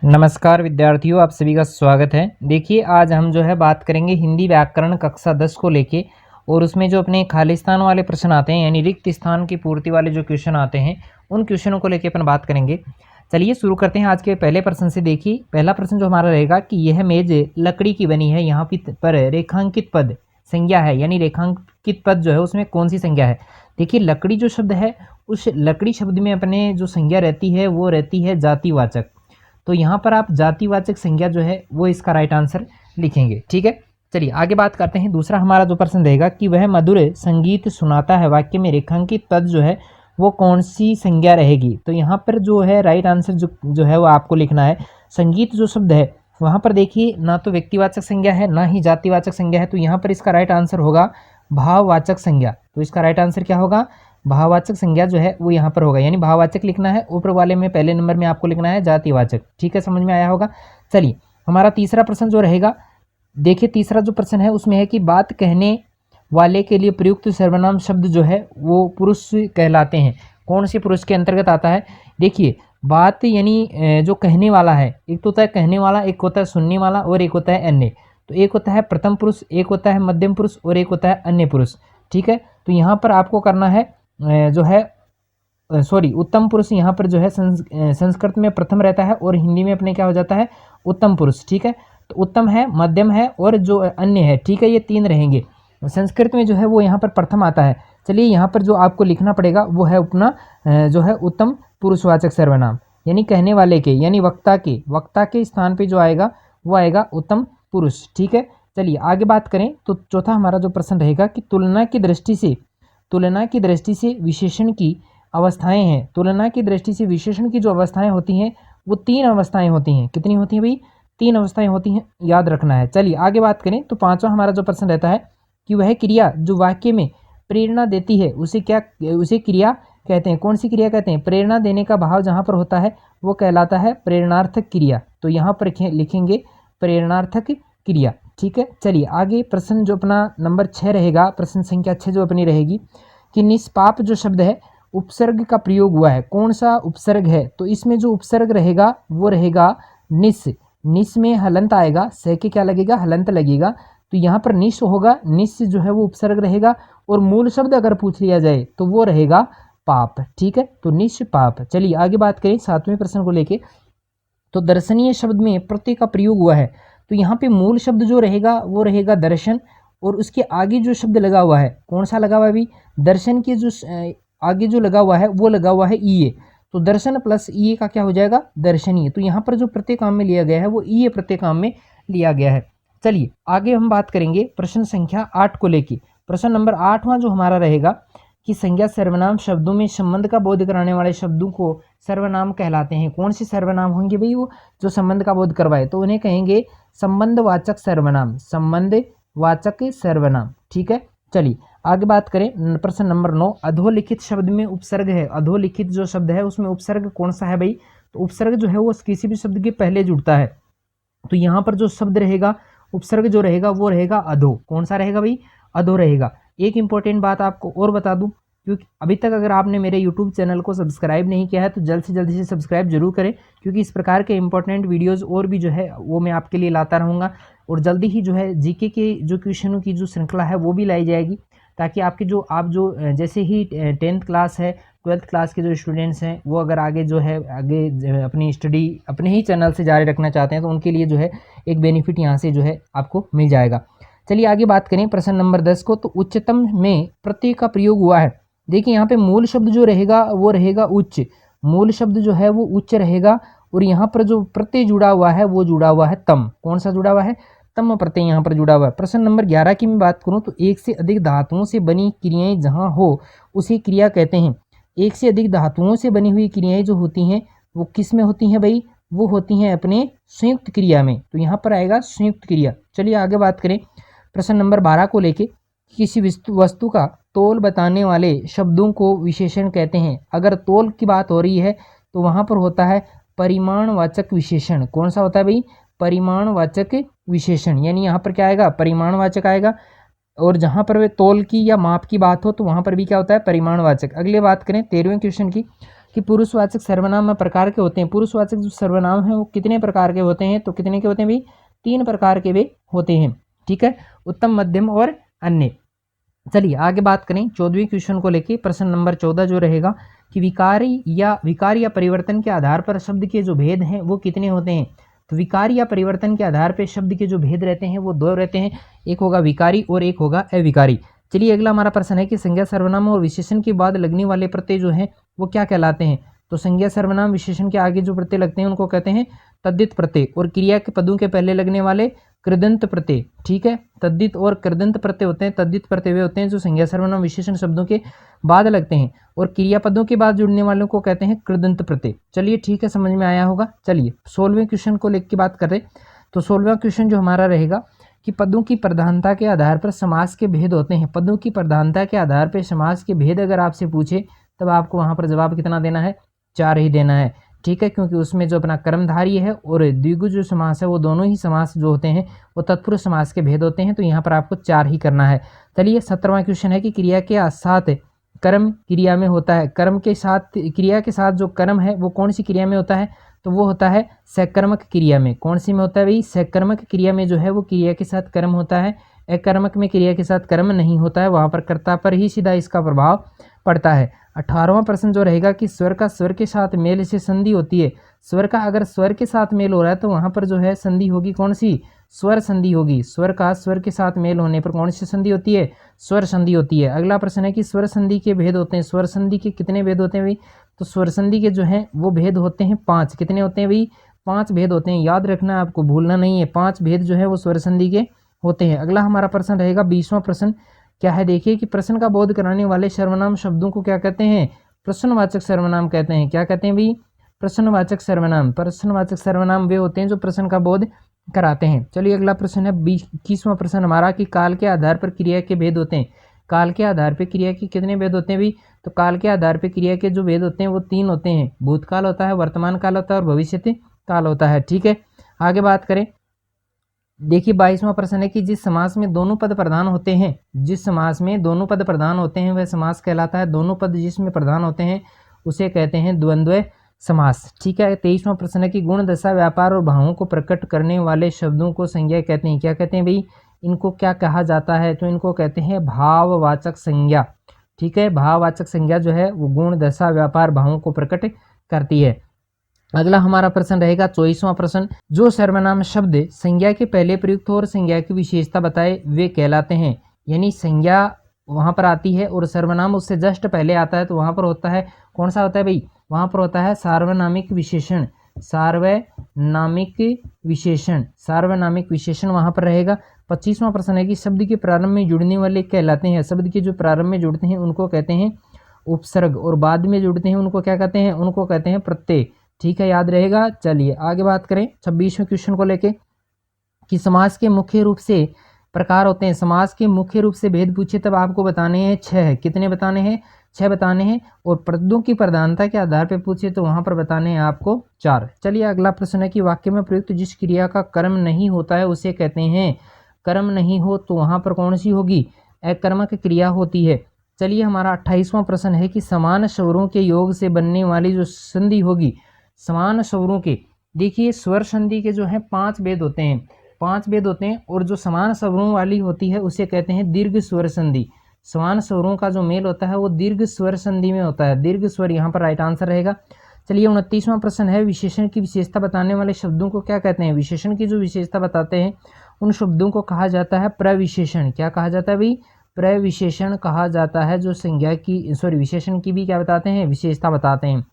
नमस्कार विद्यार्थियों, आप सभी का स्वागत है। देखिए, आज हम जो है बात करेंगे हिंदी व्याकरण कक्षा 10 को लेके, और उसमें जो अपने खालिस्तान वाले प्रश्न आते हैं यानी रिक्त स्थान की पूर्ति वाले जो क्वेश्चन आते हैं उन क्वेश्चनों को लेके अपन बात करेंगे। चलिए शुरू करते हैं आज के पहले प्रश्न से। देखिए, पहला प्रश्न जो हमारा रहेगा कि यह मेज लकड़ी की बनी है, यहाँ पर रेखांकित पद संज्ञा है, यानी रेखांकित पद जो है उसमें कौन सी संज्ञा है। देखिए, लकड़ी जो शब्द है उस लकड़ी शब्द में अपने जो संज्ञा रहती है वो रहती है जातिवाचक। तो यहाँ पर आप जातिवाचक संज्ञा जो है वो इसका राइट आंसर लिखेंगे। ठीक है, चलिए आगे बात करते हैं। दूसरा हमारा जो प्रश्न रहेगा कि वह मधुर संगीत सुनाता है, वाक्य में रेखांकित पद जो है वो कौन सी संज्ञा रहेगी। तो यहाँ पर जो है राइट आंसर जो है वो आपको लिखना है संगीत जो शब्द है वहाँ पर देखिए ना तो व्यक्तिवाचक संज्ञा है ना ही जातिवाचक संज्ञा है, तो यहाँ पर इसका राइट आंसर होगा भाववाचक संज्ञा। तो इसका राइट आंसर क्या होगा, भाववाचक संज्ञा जो है वो यहाँ पर होगा, यानी भाववाचक लिखना है, ऊपर वाले में पहले नंबर में आपको लिखना है जातिवाचक। ठीक है, समझ में आया होगा। चलिए हमारा तीसरा प्रश्न जो रहेगा, देखिए तीसरा जो प्रश्न है उसमें है कि बात कहने वाले के लिए प्रयुक्त सर्वनाम शब्द जो है वो पुरुष कहलाते हैं, कौन से पुरुष के अंतर्गत आता है। देखिए, बात यानी जो कहने वाला है, एक तो होता है कहने वाला, एक होता है सुनने वाला और एक होता है अन्य। तो एक होता है प्रथम पुरुष, एक होता है मध्यम पुरुष और एक होता है अन्य पुरुष। ठीक है, तो यहाँ पर आपको करना है जो है उत्तम पुरुष यहाँ पर जो है संस्कृत में प्रथम रहता है और हिंदी में अपने क्या हो जाता है उत्तम पुरुष। ठीक है, तो उत्तम है, मध्यम है और जो अन्य है, ठीक है, ये तीन रहेंगे। संस्कृत में जो है वो यहाँ पर प्रथम आता है। चलिए यहाँ पर जो आपको लिखना पड़ेगा वो है अपना जो है उत्तम पुरुषवाचक सर्वनाम, यानी कहने वाले के यानी वक्ता के स्थान पे जो आएगा वो आएगा उत्तम पुरुष। ठीक है, चलिए आगे बात करें तो चौथा हमारा जो प्रश्न रहेगा कि तुलना की दृष्टि से विशेषण की अवस्थाएं हैं। तुलना की दृष्टि से विशेषण की जो अवस्थाएं होती हैं वो तीन अवस्थाएं होती हैं। कितनी होती हैं भाई, तीन अवस्थाएं होती हैं, याद रखना है। चलिए आगे बात करें तो पांचवा हमारा जो प्रश्न रहता है कि वह क्रिया जो वाक्य में प्रेरणा देती है उसे क्रिया कहते हैं। कौन सी क्रिया कहते हैं, प्रेरणा देने का भाव जहाँ पर होता है वो कहलाता है प्रेरणार्थक क्रिया। तो यहाँ पर लिखेंगे प्रेरणार्थक क्रिया। ठीक है, चलिए आगे प्रश्न जो अपना नंबर 6 रहेगा, प्रश्न संख्या 6 जो अपनी रहेगी कि निष्पाप जो शब्द है उपसर्ग का प्रयोग हुआ है, कौन सा उपसर्ग है। तो इसमें जो उपसर्ग रहेगा वो रहेगा निस में हलंत आएगा, से के क्या लगेगा, हलंत लगेगा। तो यहाँ पर निस होगा, निस जो है वो उपसर्ग रहेगा और मूल शब्द अगर पूछ लिया जाए तो वो रहेगा पाप। ठीक है, तो निष्पाप। चलिए आगे बात करें 7वें प्रश्न को लेके, तो दर्शनीय शब्द में प्रत्यय का प्रयोग हुआ है। तो यहाँ पे मूल शब्द जो रहेगा वो रहेगा दर्शन, और उसके आगे जो शब्द लगा हुआ है कौन सा लगा हुआ है अभी, दर्शन के जो आगे जो लगा हुआ है वो लगा हुआ है ईए। तो दर्शन प्लस ईए का क्या हो जाएगा, दर्शनीय। तो यहाँ पर जो प्रत्यय काम में लिया गया है वो ईए प्रत्यय काम में लिया गया है। चलिए आगे हम बात करेंगे प्रश्न संख्या 8 को लेके। प्रश्न नंबर 8वां जो हमारा रहेगा कि संज्ञा सर्वनाम शब्दों में संबंध का बोध कराने वाले शब्दों को सर्वनाम कहलाते हैं। कौन से सर्वनाम होंगे भाई, वो जो संबंध का बोध करवाए तो उन्हें कहेंगे संबंधवाचक सर्वनाम, संबंधवाचक सर्वनाम। ठीक है, चलिए आगे बात करें प्रश्न नंबर 9, अधोलिखित शब्द में उपसर्ग है। अधोलिखित जो शब्द है उसमें उपसर्ग कौन सा है भाई, तो उपसर्ग जो है वो किसी भी शब्द के पहले जुड़ता है। तो यहाँ पर जो शब्द रहेगा उपसर्ग जो रहेगा वो रहेगा अधो। कौन सा रहेगा भाई, अधो रहेगा। एक इंपॉर्टेंट बात आपको और बता दूं, क्योंकि अभी तक अगर आपने मेरे यूट्यूब चैनल को सब्सक्राइब नहीं किया है तो जल्द से जल्दी से सब्सक्राइब जरूर करें, क्योंकि इस प्रकार के इंपॉर्टेंट वीडियोस और भी जो है वो मैं आपके लिए लाता रहूँगा। और जल्दी ही जो है जीके के जो क्वेश्चनों की जो श्रृंखला है वो भी लाई जाएगी, ताकि आपके जो जैसे ही 10th क्लास है 12th क्लास के जो स्टूडेंट्स हैं वो अगर आगे अपनी स्टडी अपने ही चैनल से जारी रखना चाहते हैं तो उनके लिए जो है एक बेनिफिट यहाँ से जो है आपको मिल जाएगा। चलिए आगे बात करें प्रश्न नंबर 10 को, तो उच्चतम में प्रत्यय का प्रयोग हुआ है। देखिए यहाँ पे मूल शब्द जो रहेगा वो रहेगा उच्च, मूल शब्द जो है वो उच्च रहेगा, और यहाँ पर जो प्रत्यय जुड़ा हुआ है वो जुड़ा हुआ है तम। कौन सा जुड़ा हुआ है, तम प्रत्यय यहाँ पर जुड़ा हुआ है। प्रश्न नंबर 11 की मैं बात करूँ तो एक से अधिक धातुओं से बनी क्रियाएं जहाँ हो उसे क्रिया कहते हैं। एक से अधिक धातुओं से बनी हुई क्रियाएं जो होती हैं वो किस में होती हैं भाई, वो होती हैं अपने संयुक्त क्रिया में। तो यहाँ पर आएगा संयुक्त क्रिया। चलिए आगे बात करें प्रश्न नंबर 12 को लेके, किसी वस्तु का तोल बताने वाले शब्दों को विशेषण कहते हैं। अगर तोल की बात हो रही है तो वहाँ पर होता है परिमाणवाचक विशेषण। कौन सा होता है भाई, परिमाणवाचक विशेषण, यानी यहाँ पर क्या आएगा, परिमाणवाचक आएगा। और जहाँ पर वे तोल की या माप की बात हो तो वहाँ पर भी क्या होता है, परिमाणवाचक। अगले बात करें 13वें क्वेश्चन की, कि पुरुषवाचक सर्वनाम में प्रकार के होते हैं। पुरुषवाचक जो सर्वनाम है वो कितने प्रकार के होते हैं, तो कितने के होते हैं भाई, 3 प्रकार के वे होते हैं। ठीक है, उत्तम, मध्यम और अन्य। चलिए आगे बात करें 14वें क्वेश्चन को लेके। प्रश्न नंबर 14 जो रहेगा कि विकार या परिवर्तन के आधार पर शब्द के जो भेद हैं वो कितने होते हैं। तो विकार या परिवर्तन के आधार पर शब्द के जो भेद रहते हैं वो 2 रहते हैं, एक होगा विकारी और एक होगा अविकारी। चलिए अगला हमारा प्रश्न है कि संज्ञा सर्वनाम और विशेषण के बाद लगने वाले प्रत्यय जो हैं वो क्या कहलाते हैं। तो संज्ञा सर्वनाम विशेषण के आगे जो प्रत्यय लगते हैं उनको कहते हैं तद्धित प्रत्यय, और क्रिया के पदों के पहले लगने वाले कृदंत प्रत्यय। ठीक है, तद्धित और कृदंत प्रत्यय होते हैं। तद्धित प्रत्यय वे होते हैं जो संज्ञा सर्वनाम विशेषण शब्दों के बाद लगते हैं, और क्रियापदों के बाद जुड़ने वालों को कहते हैं कृदंत प्रत्यय। चलिए ठीक है, समझ में आया होगा। चलिए 16वें क्वेश्चन को लेकर बात कर रहे। तो 16वां क्वेश्चन जो हमारा रहेगा कि पदों की प्रधानता के आधार पर समास के भेद होते हैं। पदों की प्रधानता के आधार पर समास के भेद अगर आपसे पूछे तब आपको वहां पर जवाब कितना देना है, 4 ही देना है। ठीक है, क्योंकि उसमें जो अपना कर्मधारय है और द्विगु जो समास है वो दोनों ही समास जो होते हैं वो तत्पुरुष समास के भेद होते हैं, तो यहाँ पर आपको 4 ही करना है। चलिए 17वां क्वेश्चन है कि क्रिया के साथ कर्म क्रिया में होता है। कर्म के साथ, क्रिया के साथ जो कर्म है वो कौन सी क्रिया में होता है, तो वो होता है सकर्मक क्रिया में। कौन सी में होता है भाई, सकर्मक क्रिया में जो है वो क्रिया के साथ कर्म होता है। अकर्मक में क्रिया के साथ कर्म नहीं होता है, वहाँ पर कर्ता पर ही सीधा इसका प्रभाव पड़ता है। 18वां प्रश्न जो रहेगा कि स्वर का स्वर के साथ मेल से संधि होती है। स्वर का अगर स्वर के साथ मेल हो रहा है तो वहाँ पर जो है संधि होगी कौन सी, स्वर संधि होगी। स्वर का स्वर के साथ मेल होने पर कौन सी संधि होती है, स्वर संधि होती है। अगला प्रश्न है कि स्वर संधि के भेद होते हैं। स्वर संधि के कितने भेद होते हैं भाई, तो स्वर संधि के जो है वो भेद होते हैं 5। कितने होते हैं भाई, 5 भेद होते हैं। याद रखना, आपको भूलना नहीं है, 5 भेद जो है वो स्वर संधि के होते हैं। अगला हमारा प्रश्न रहेगा 20वां प्रश्न क्या है, देखिए कि प्रश्न का बोध कराने वाले सर्वनाम शब्दों को क्या कहते हैं, प्रश्नवाचक सर्वनाम कहते हैं। क्या कहते हैं भाई, प्रश्नवाचक सर्वनाम। प्रश्नवाचक सर्वनाम वे होते हैं जो प्रश्न का बोध कराते हैं। चलिए अगला प्रश्न है 21वां प्रश्न हमारा कि काल के आधार पर क्रिया के भेद होते हैं। काल के आधार पर क्रिया के कितने भेद होते हैं भाई, तो काल के आधार पर क्रिया के जो भेद होते हैं वो 3 होते हैं। भूतकाल होता है, वर्तमान काल होता है और भविष्य काल होता है। ठीक है, आगे बात करें। देखिए 22वां प्रश्न है कि जिस समास में दोनों पद प्रधान होते हैं, जिस समास में दोनों पद प्रधान होते हैं वह समास कहलाता है। दोनों पद जिसमें प्रधान होते हैं उसे कहते हैं द्वंद्व समास। ठीक है, 23वां प्रश्न है कि गुण, दशा, व्यापार और भावों को प्रकट करने वाले शब्दों को संज्ञा कहते हैं। क्या कहते हैं भाई, इनको क्या कहा जाता है, तो इनको कहते हैं भाववाचक संज्ञा। ठीक है, भाववाचक संज्ञा जो है वो गुण, दशा, व्यापार, भावों को प्रकट करती है। अगला हमारा प्रश्न रहेगा 24वां प्रश्न, जो सर्वनाम शब्द संज्ञा के पहले प्रयुक्त हो और संज्ञा की विशेषता बताए वे कहलाते हैं। यानी संज्ञा वहां पर आती है और सर्वनाम उससे जस्ट पहले आता है, तो वहां पर होता है कौन सा होता है भाई, वहां पर होता है सार्वनामिक विशेषण। सार्वनामिक विशेषण, सार्वनामिक विशेषण वहां पर रहेगा। 25वां प्रश्न है कि शब्द के प्रारंभ में जुड़ने वाले कहलाते हैं। शब्द के जो प्रारंभ में जुड़ते हैं उनको कहते हैं उपसर्ग, और बाद में जुड़ते हैं उनको क्या कहते हैं, उनको कहते हैं प्रत्यय। ठीक है, याद रहेगा। चलिए आगे बात करें 26वें क्वेश्चन को लेके कि समास के मुख्य रूप से प्रकार होते हैं। समास के मुख्य रूप से भेद पूछे तब आपको बताने हैं 6। कितने बताने हैं, 6 बताने हैं। और पदों की प्रधानता के आधार पर पूछे तो वहां पर बताने हैं आपको 4। चलिए अगला प्रश्न है कि वाक्य में प्रयुक्त जिस क्रिया का कर्म नहीं होता है उसे कहते हैं, कर्म नहीं हो तो वहां पर कौन सी होगी, अकर्मक क्रिया होती है। चलिए हमारा 28वां प्रश्न है कि समान स्वरों के योग से बनने वाली जो संधि होगी, समान स्वरों के, देखिए स्वर संधि के जो है 5 भेद होते हैं, 5 भेद होते हैं। और जो समान स्वरों वाली होती है उसे कहते हैं दीर्घ स्वर संधि। समान स्वरों का जो मेल होता है वो दीर्घ स्वर संधि में होता है। दीर्घ स्वर यहाँ पर राइट आंसर रहेगा। चलिए 29वां प्रश्न है विशेषण की विशेषता बताने वाले शब्दों को क्या कहते हैं। विशेषण की जो विशेषता बताते हैं उन शब्दों को कहा जाता है प्रविशेषण। क्या कहा जाता है भाई, प्रविशेषण कहा जाता है। जो संज्ञा की विशेषण की भी क्या बताते हैं, विशेषता बताते हैं।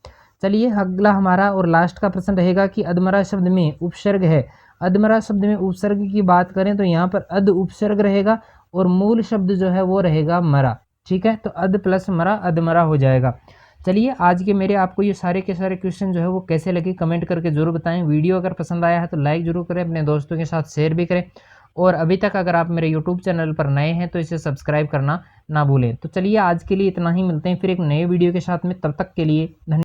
चलिए अगला हमारा और लास्ट का प्रश्न रहेगा कि अधमरा शब्द में उपसर्ग है। अधमरा शब्द में उपसर्ग की बात करें तो यहाँ पर अध उपसर्ग रहेगा और मूल शब्द जो है वो रहेगा मरा। ठीक है, तो अध प्लस मरा अधमरा हो जाएगा। चलिए आज के मेरे आपको ये सारे के सारे क्वेश्चन जो है वो कैसे लगे कमेंट करके जरूर बताएं। वीडियो अगर पसंद आया है तो लाइक जरूर करें, अपने दोस्तों के साथ शेयर भी करें। और अभी तक अगर आप मेरे यूट्यूब चैनल पर नए हैं तो इसे सब्सक्राइब करना ना भूलें। तो चलिए आज के लिए इतना ही, मिलते हैं फिर एक नए वीडियो के साथ में, तब तक के लिए धन्यवाद।